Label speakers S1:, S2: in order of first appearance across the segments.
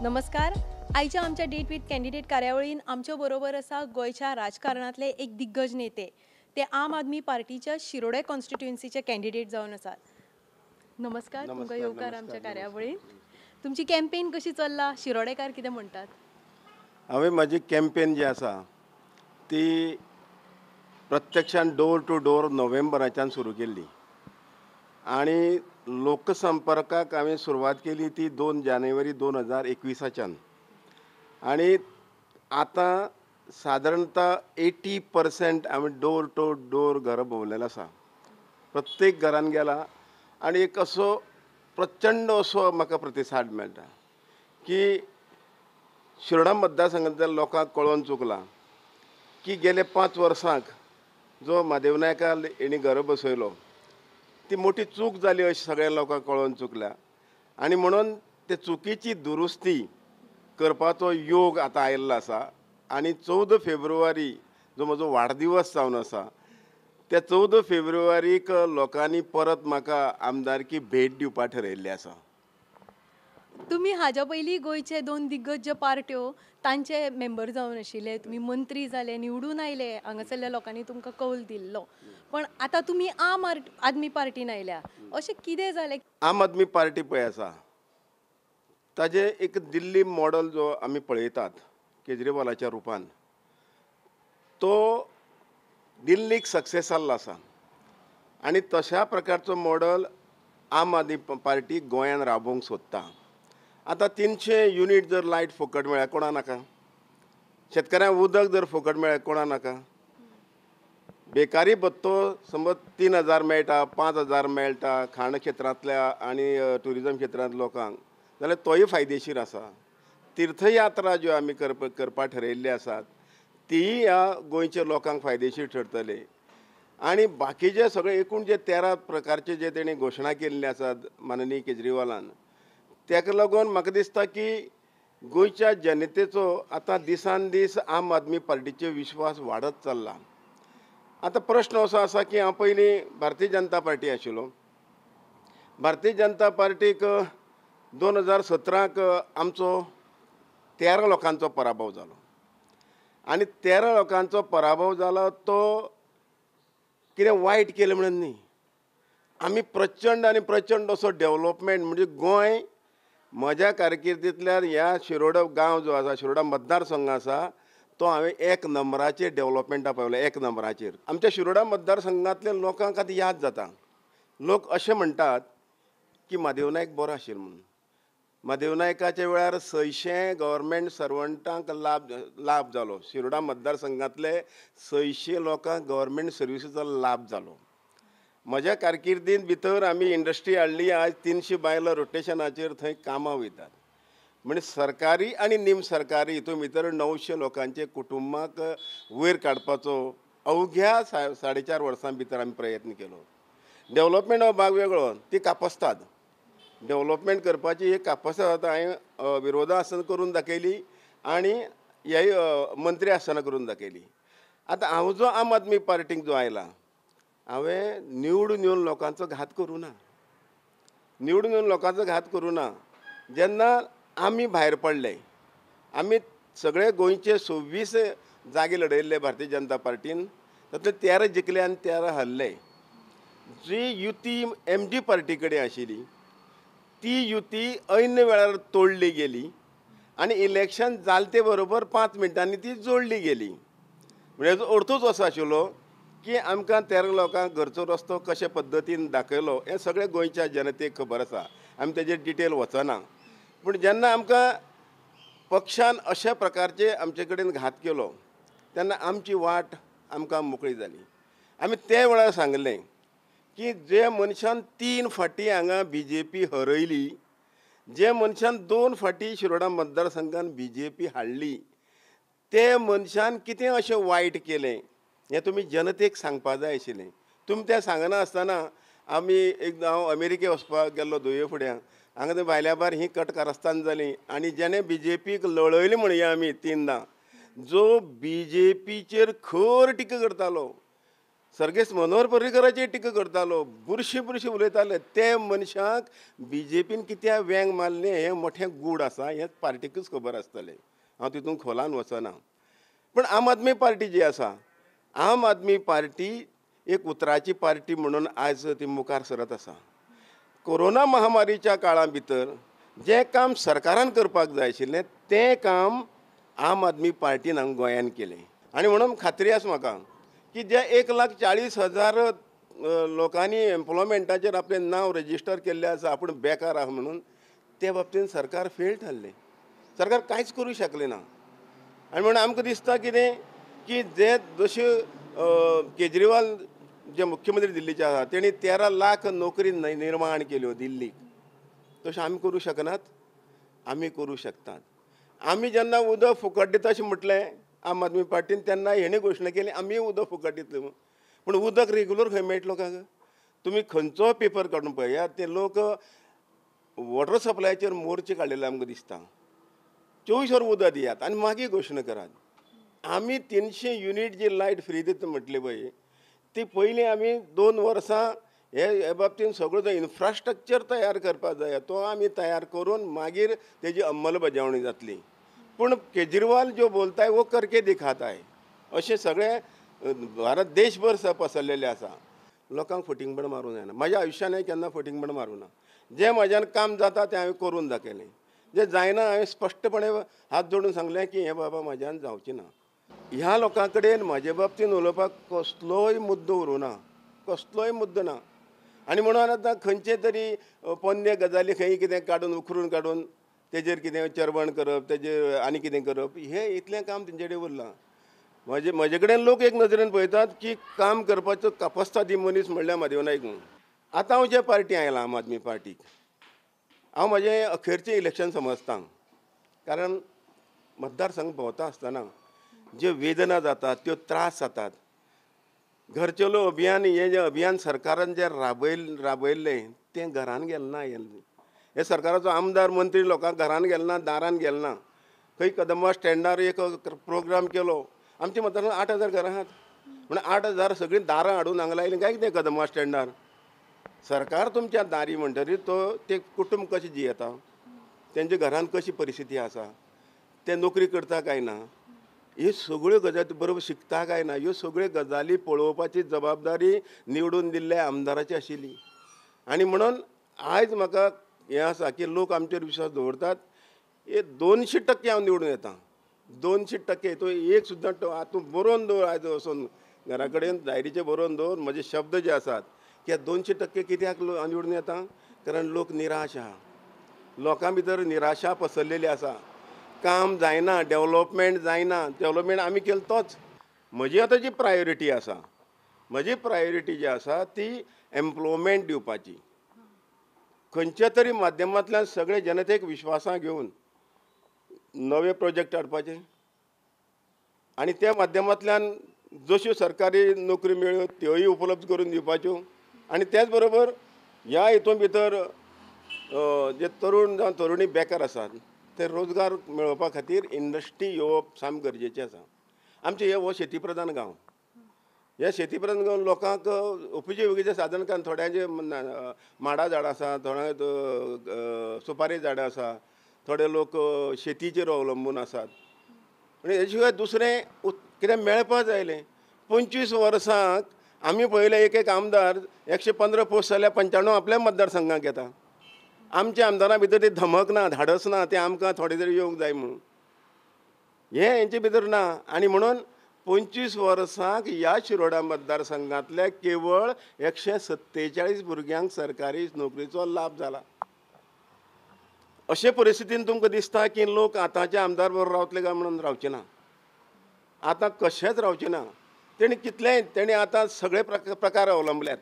S1: नमस्कार. आयच्या आमच्या डेट विथ कॅन्डिडेट कार्यावळीन आमच्या बरोबर आसा गोयच्या राजकारणातले एक दिग्गज नेते. ते आम आदमी पार्टीच्या शिरोडे कॉन्स्टिट्युएन्सीचे कॅन्डिडेट जावन आसात. नमस्कार, तुमकां येवकार आमच्या कार्यावळीन. तुमची कॅम्पेन कशी चल्ला? शिरोडेकार कितें म्हणटात?
S2: हांवें म्हाजी कॅम्पेन जी आसा ती प्रत्यक्षान डोर टू डोर नोव्हेंबराच्यान सुरू केल्ली आनी लोकसंपर्काक हांवें सुरवात केली ती 2 जानेवारी 2021च्यान आनी आतां सादारणता 80% हांवें डोर टू डोर घरां भोंवलेलें आसा. प्रत्येक घरान गेला आनी एक असो प्रचंड असो म्हाका प्रतिसाद मेळटा की शिरोडा मतदारसंघांतल्या लोकांक कळोवन चुकलां की गेले 5 वर्सांक जो म्हादेव नायका हेणी घर बसयलो ती मोठी चूक जाली अशी सगळ्या लोकांक कळोवन चुकल्या आनी म्हणून ते चुकीची दुरुस्ती करपाचो योग आतां आयिल्लो आसा. आनी 14 फेब्रुवारी जो म्हजो वाडदिवस जावन आसा त्या 14 फेब्रुवारीक लोकांनी परत म्हाका आमदारकी भेट दिवपाक ठरयिल्ली आसा.
S1: तुम्ही हाज्या पयलीं गोंयचे 2 दिग्गज जे पार्ट्यो तांचे मेंबर जावन आशिल्ले, तुमी मंत्री जाले, निवडून आयले, हांगासरल्या लोकांनी तुमकां कौल दिल्लो. पण आतां तुमी आम आदमी पार्टीन आयल्या. अशें कितें जालें?
S2: आम आदमी पार्टी पळय आसा ताजे एक दिल्ली मॉडल जो आमी पळयतात केजरीवालाच्या रुपान तो दिल्लीक सक्सेस जाल्लो आसा आनी तशा प्रकारचो मॉडल आम आदमी पार्टी गोंयान राबोवंक सोदता. आतां 300 युनिट जर लायट फुकट मेळ्ळ्या कोणा नाका, शेतकऱ्यांक उदक जर फुकट मेळ्ळें कोणा नाका, बेकारी भत्तो समज 3000 मेळटा, 5000 मेळटा खाण क्षेत्रांतल्या आनी ट्युरिजम क्षेत्रांत लोकांक जाल्यार तोय फायदेशीर आसा. तीर्थयात्रा ज्यो आमी करपाक ठरयिल्ल्यो आसात तीय ह्या गोंयच्या लोकांक फायदेशीर ठरतले. आनी बाकीचे सगळे एकूण जे 13 प्रकारचे जे तेणी घोशणा केल्ले आसात माननीय केजरीवालान ताका लागून म्हाका दिसता की गोंयच्या जनतेचो आतां दिसान दीस आम आदमी पार्टीचेर विश्वास वाडत चल्ला. आतां प्रश्न असो आसा की हांव पयलीं भारतीय जनता पार्टी आशिल्लो. भारतीय जनता पार्टीक 2017क आमचो 13 लोकांचो पराभव जालो आनी 13 लोकांचो पराभव जालो तो कितें वायट केलें म्हणून न्ही. आमी प्रचंड आनी प्रचंड असो डेव्हलपमेंट म्हणजे गोंय म्हज्या कारकिर्दींतल्यान ह्या शिरोडा गांव जो आसा शिरोडा मतदारसंघ आसा तो हांवें 1 नंबराचेर डेव्हलपमेंटा पावलो 1 नंबराचेर. आमच्या शिरोडा मतदारसंघांतल्या लोकांक आतां याद जाता. लोक अशें म्हणटात की म्हादेव नायक बरो आशिल्लो म्हणून. म्हादेव नायकाच्या वेळार 600 गव्हर्मेंट सर्वंटांक लाभ जालो. शिरोडा मतदारसंघांतले 600 लोकांक गव्हर्मेंट सर्विसीचो लाभ जालो. म्हज्या कारकिर्दींत भितर आमी इंडस्ट्री हाडली. आज 300 बायलो रोटेशनाचेर थंय कामां वयतात. म्हणजे सरकारी आनी निम सरकारी हितून भितर 900 लोकांचे कुटुंबाक वयर काडपाचो अवघ्या 4.5 वर्सां भितर आमी प्रयत्न केलो. डेव्हलपमेंट हो भाग वेगळो, ती कापस्तात. डेव्हलपमेंट करपाची एक कापस्तात आतां हांवें विरोधासन करून दाखयली आनी ह्याय मंत्री आसतना करून दाखयली. आतां हांव जो आम आदमी पार्टीक जो आयला हांवें निवडून येवन लोकांचो घात करूं ना. निवडून येवन लोकांचो घात करूं ना. जेन्ना आमी भायर पडले आमी सगळे गोंयचे 26 जागे लडयल्ले भारतीय जनता पार्टीन तातूंतले 13 जिखले आनी 13 हरले. जी युती MG पार्टी कडेन आशिल्ली ती युती ऐन वेळार तोडली गेली आनी इलेक्शन जाले ते बरोबर 5 मिनटांनी ती जोडली गेली. म्हणजे हेजो अर्थूच असो आशिल्लो की आमकां 13 लोकांक घरचो रस्तो कशे पद्दतीन दाखयलो हें सगळें गोंयच्या जनतेक खबर आसा. आमी तेजेर डिटेल वचना. पूण जेन्ना आमकां पक्षान अशा प्रकारचे आमचे कडेन घात केलो तेन्ना आमची वाट आमकां मोकळी जाली. आमी ते वेळार सांगलें की जे मनशान 3 फावटी हांगा BJP हरयली, जे मनशान 2 फावटी शिरोडा मतदारसंघान BJP हाडली, ते मनशान कितें अशें वायट केलें हें तुमी जनतेक सांगपाक जाय आशिल्लें. तुमी तें सांगना आसतना आमी एकदां हांव अमेरिके वचपाक गेल्लो धुये फुड्यान हांगा थंय भायल्या भायर ही कट कारस्थान जाली आनी जेणे BJPक लडयली म्हणया आमी 3दां जो BJPचेर खर टिका करतालो सर्गेस्त मनोहर पर्रीकराची टिका करतालो, बुरशी उलयताले. ते मनशाक BJPन कित्याक वेंग मारलें हें मोठें गूढ आसा, हें पार्टीकूच खबर आसतलें. हांव तितून खोलान वचना. पण आम आदमी पार्टी जी आसा, आम आदमी पार्टी एक उतराची पार्टी म्हणून आयज ती मुखार सरत आसा. कोरोना महामारीच्या काळा भितर जें काम सरकारान करपाक जाय आशिल्लें तें काम आम आदमी पार्टीन हांगा गोंयांत केलें. आनी म्हणून खात्री आसा म्हाका की जे 1,40,000 लोकांनी एम्प्लॉयमेंटाचेर आपलें नांव रजिस्टर केल्लें आसा, आपूण बेकार आहा म्हणून, ते बाबतीन सरकार फेल थारलें. सरकार कांयच करूं शकलें ना. आनी म्हणून आमकां दिसता कितें की जे जशे केजरीवाल जे मुख्यमंत्री दिल्लीचे आसा तेणी 13 लाख नोकरी निर्माण केल्यो दिल्लीक. तशें आमी करूं शकनात? आमी करूं शकतात. आमी जेन्ना उदक फुकट दिता अशें म्हटलें आम आदमी पार्टीन, तेन्ना हेणी घोशणा केली आमी उदक फुकट दितले म्हूण. पूण उदक रेग्युलर खंय मेळटा लोकांक? तुमी खंयचो पेपर काडून पळयात, ते लोक वॉटर सप्लायाचेर मोर्चे काडिल्ले आमकां दिसता. 24 वर उदक दियात आनी मागीर घोशणा करात. आमी 300 युनिट जी लायट फ्री दिता म्हटली पळय, ती पयलीं आमी 2 वर्सां हे बाबतीन सगळो जो इन्फ्रास्ट्रक्चर तयार करपाक जाय तो आमी तयार करून मागीर तेजी अंमलबजावणी जातली. पूण केजरीवाल जो बोलता है वो करके दिखाता है अशें सगळे भारत देशभर पसरलेले आसा. लोकांक फटिंगपण मारूं जायना. म्हाज्या आयुश्यान हांवें केन्ना फटिंगपण मारूं ना. जें म्हाज्यान काम जाता तें हांवें करून दाखयलें. जें जायना हांवें स्पश्टपणे हात जोडून सांगलें की हें बाबा म्हाज्यान जावचें ना. ह्या लोकां कडेन म्हाजे बाबतीन उलोवपाक कसलोय मुद्दो उरूं ना, कसलोय मुद्दो ना. आनी म्हणून आतां खंयचे तरी पोन्ने गजाली खंय कितें काडून उखलून काडून तेजेर कितें चर्वण करप, तेजेर आनी कितें करप, हें इतलें काम तेंचे कडेन उरलां. म्हजे कडेन लोक एक नजरेन पळयतात की काम करपाचो कापस्तादी मनीस म्हणल्यार म्हादेव नायक म्हणून. आतां हांव जे पार्टी आयलां आम आदमी पार्टीक, हांव म्हाजें अखेरचें इलेक्शन समजतां. कारण मतदारसंघ भोंवता आसतना ज्यो वेदना जातात, त्यो त्रास जातात. घर चलो अभियान हें जें अभियान सरकारान जें राबयल्लें तें घरान गेलें ना. हे सरकाराचो आमदार मंत्री लोकांक घरान गेलो ना, दारान गेलो ना. खंय कदंबा स्टँडार एक प्रोग्राम केलो. आमच्या मतदारांत 8,000 घरां आहात. म्हणून 8,000 सगळीं दारां हाडून हांगा लायलीं काय कितें कदंबा स्टँडार? सरकार तुमच्या दारी म्हणटरीर तो ते कुटुंब कशें जियेता, तेंच्या घरांत कशी परिस्थिती आसा, ते नोकरी करता काय ना, ह्यो सगळ्यो गजाली बरोबर शिकता काय ना, ह्यो सगळ्यो गजाली पळोवपाची जबाबदारी निवडून दिल्ल्या आमदाराची आशिल्ली. आनी म्हणून आयज म्हाका हें आसा की लोक आमचेर विश्वास दवरतात. हे 200% हांव निवडून येता. 200% तो एक सुद्दां तूं बरोवन दवर. आयज वचून घरा कडेन डायरीचेर बरोवन दवर म्हजे शब्द जे आसात की 200% कित्याक हांव निवडून येता? कारण लोक निराश आहा. लोकां भितर निराशा पसरलेली आसा. काम जायना, डेव्हलपमेंट जायना. डेव्हलपमेंट आमी केलो तोच. म्हजी आतां जी प्रायोरिटी आसा, म्हजी प्रायोरिटी जी आसा ती एम्प्लॉयमेंट दिवपाची. खंयच्या तरी माध्यमांतल्यान सगळे जनतेक विश्वासां घेवन नवे प्रोजेक्ट हाडपाचे आनी त्या माध्यमांतल्यान जश्यो सरकारी नोकरी मेळ्यो त्योय उपलब्ध करून दिवपाच्यो. आनी त्याच बरोबर ह्या हितून भितर जे तरूण जावं तरुणी बेकार आसात ते रोजगार मेळोवपा खातीर इंडस्ट्री येवप साम गरजेचें आसा. आमचें हो शेती प्रधान गांव. ह्या शेती प्रधान गांवांत लोकांक उपजिविकेचें साधन काय थोड्यांचे माडा झाडां आसा, थोड्या सुपारी झाडां आसा, थोडे लोक शेतीचेर अवलंबून आसात. आनी हे शिवाय दुसरें कितें मेळपा जायलें. 25 वर्सांक आमी पळयलें एक आमदार 115 पोस्ट जाल्यार 95 आपल्या मतदारसंघाक येता. आमच्या आमदारां भितर ती धमक ना, धाडस ना, ते आमकां थोडे तरी येवंक जाय म्हणून. हें हेंचे भितर ना. आनी म्हणून 25 वर्सांक ह्या शिरोडा मतदारसंघांतल्या केवळ 147 भुरग्यांक सरकारी नोकरीचो लाभ जाला. अशे परिस्थितीन तुमकां दिसता की लोक आतांचे आमदार बरोबर रावतले काय म्हणून रावचे ना. आतां कशेंच रावचे ना. तेणी आतां सगळे प्रकार अवलंबल्यात.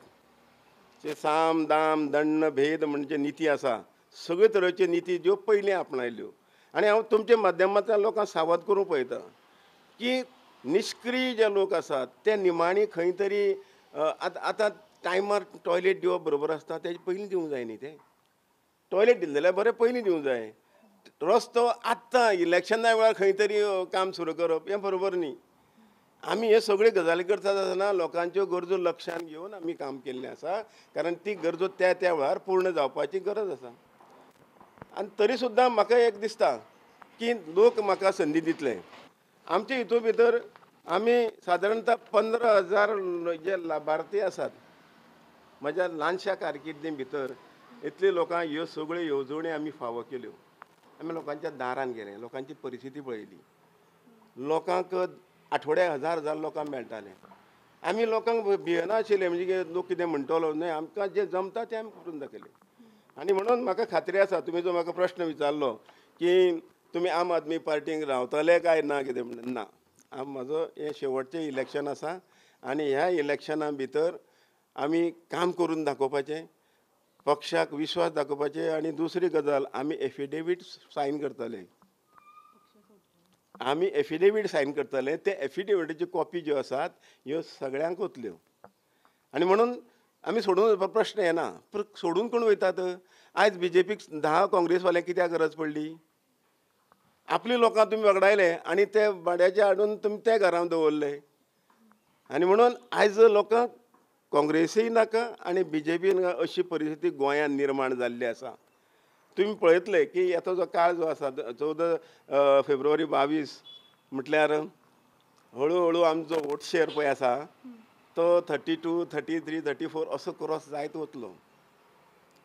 S2: साम दाम दंड भेद म्हणजे निती आसा, सगळे तरेच्यो निती ज्यो पयलीं आपणायल्यो. आनी हांव तुमच्या माध्यमांतल्यान लोकांक सावध करूं पळयता की निश्क्रीय जे लोक आसात ते निमाणी खंय तरी आतां टायमार टॉयलेट दिवप बरोबर आसता, तेजे पयलीं दिवंक जाय न्ही. ते टॉयलेट दिलें जाल्यार बरें पयलीं दिवंक जाय. रस्तो आत्तां इलेक्शना वेळार खंय तरी काम सुरू करप हें बरोबर न्ही. आमी हे सगळे गजाली करता आसतना लोकांच्यो गरजो लक्षांत घेवन आमी काम केल्लें आसा, कारण ती गरजो त्या त्या वेळार पूर्ण जावपाची गरज आसा. आनी तरी सुद्दां म्हाका एक दिसता की लोक म्हाका संदी दितले. आमचे हितून भितर आमी सादारणता 15,000 जे लाभार्थी आसात. म्हज्या ल्हानशा कारकिर्दी भितर इतले लोकांक ह्यो सगळ्यो येवजणी आमी फावो केल्यो. आमी लोकांच्या दारान गेले, लोकांची परिस्थिती पळयली. लोकांक आठवड्याक 1000 लोकांक मेळटाले. आमी लोकांक भियनाशिल्ले, म्हणजे लोक कितें म्हणटलो न्हय, आमकां जें जमता तें आमी करून दाखयलें. आनी म्हणून म्हाका खात्री आसा, तुमी जो म्हाका प्रश्न विचारलो की तुमी आम आदमी पार्टीक रावतले काय ना कितें म्हणून, ना. म्हजो हें शेवटचें इलेक्शन आसा आनी ह्या इलेक्शना भितर आमी काम करून दाखोवपाचें, पक्षाक विश्वास दाखोवपाचें. आनी दुसरी गजाल, आमी एफिडेवीट सायन करतले. आमी एफिडेवीट सायन करतले. ते एफिडेविटीची कॉपी ज्यो आसात ह्यो सगळ्यांक वतल्यो. आनी म्हणून आमी सोडून वचपाचो प्रश्न येना. पूण सोडून कोण वयतात? आयज बीजेपीक 10 काँग्रेसवाल्यांक कित्याक गरज पडली? आपली लोकां तुमी वगडायले आनी ते भाड्याचे हाडून तुमी ते घरांत दवरले. आनी म्हणून आयज लोकांक काँग्रेसय नाका आनी बीजेपी नाका अशी परिस्थिती गोंयांत निर्माण जाल्ली आसा. तुमी पळयतले की येतो जो काळ जो आसा 14 फेब्रुवारी 22 म्हटल्यार हळू हळू आमचो वोट शेअर पळय आसा तो 32, 33, 34 असो क्रॉस जायत वतलो.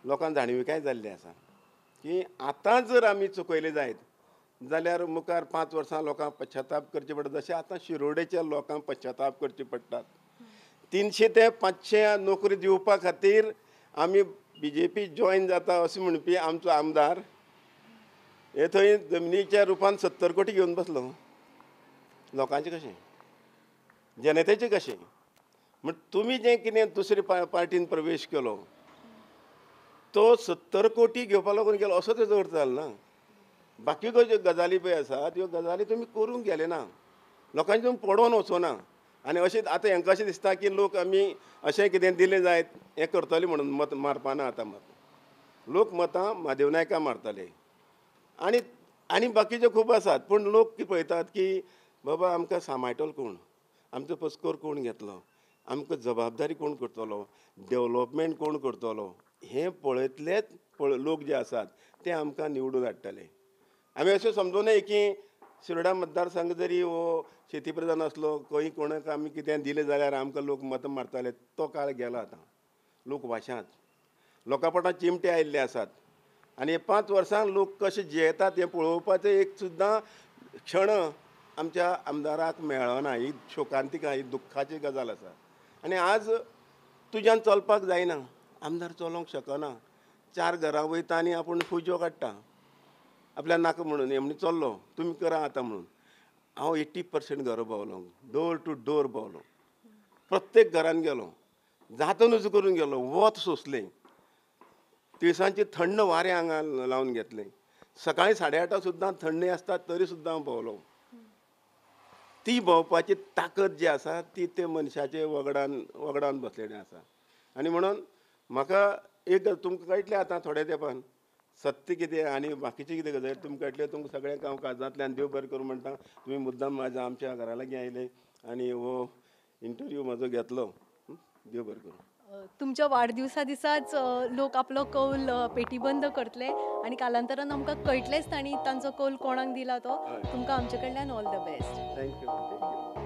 S2: लोकांक जाणविकाय जाल्ली आसा की आतां जर आमी चुकयले जायत जाल्यार मुखार 5 वर्सां लोकांक पश्चाताप करचे पडटा. जशें आतां शिरोडेच्या लोकांक पश्चाताप करचे पडटात. 300 ते 500 नोकरी दिवपा खातीर आमी बीजेपी जॉयन जाता अशें म्हणपी आमचो आमदार हे थंय जमनीच्या रुपान 70 कोटी घेवन बसलो. लोकांचें कशें, जनतेचें कशें? म्हण तुमी जें कितें दुसरे पार्टीन प्रवेश केलो तो 70 कोटी घेवपा लागून गेलो असो तेजो अर्थ जालो ना. बाकी ज्यो गजाली पळय आसात ह्यो गजाली तुमी करूंक गेले ना, लोकांचे तुमी पडोवन वचोना. आनी अशें आतां हांकां अशें दिसता की लोक आमी अशें कितें दिलें जायत हें करतले म्हणून मत मारपाना. आतां मत लोक मतां म्हादेव नायका मारतले आनी आनी बाकीचे खूब आसात. पूण लोक कितें पळयतात की बाबा आमकां सांबाळटलो कोण, आमचो पस्कोर कोण घेतलो, आमकां जबाबदारी कोण करतलो, डेवलॉपमेंट कोण करतलो, हें पळयतलेच लोक जे आसात ते आमकां निवडून हाडटले. आमी अशें समजूं नये की शिरोडा मतदारसंघ जरी हो शेती प्रधान असलो, खंय कोणाक आमी कितें दिलें जाल्यार आमकां लोक मत मारताले. तो काळ गेलो आतां. लोक वाशांत, लोकां पोटांत चिमटे आयिल्ले आसात. आनी हे 5 वर्सां लोक कशे जियेतात हें पळोवपाचें एक सुद्दां क्षण आमच्या आमदाराक मेळना. ही शोकांतिका, ही दुख्खाची गजाल आसा. आनी आज तुज्यान चलपाक जायना, आमदार चलोवंक शकना. 4 घरां वयता आनी आपूण फुजो काडटा आपल्याक नाका म्हणून. हे म्हणून चल्लो तुमी करा आतां म्हणून. हांव 80% घरां भोंवलो, डोर टू डोर भोंवलो, प्रत्येक घरान गेलो, जाता नजो करून गेलो, वत सोंसलें, तिळसांची थंड वारें आंगार लावन घेतलें. सकाळीं 8:30 सुद्दां थंडी आसता तरी सुद्दां हांव भोंवलो. ती भोंवपाची ताकद जी आसा ती ते मनशाचे वगडान बसलेलें आसा. आनी म्हणून म्हाका एक तुमकां कळटलें आतां थोड्या तेंपान सत्य कितें आनी बाकीचे कितें गजाली तुमकां कळटलें. तुमकां सगळ्यांक हांव काळजांतल्यान देव बरें करूं म्हणटा. तुमी मुद्दाम म्हाज्या आमच्या घरा लागीं आयले आनी हो इंटरव्यू म्हजो घेतलो. देव बरें करूं.
S1: तुमच्या वाडदिवसा दिसाच लोक आपलो कौल पेटीबंद करतले आनी कालांतरान आमकां कळटलेंच तांणी तांचो कौल कोणाक दिला तो. तुमकां आमचे कडल्यान ऑल द बेस्ट.
S2: थँक्यू.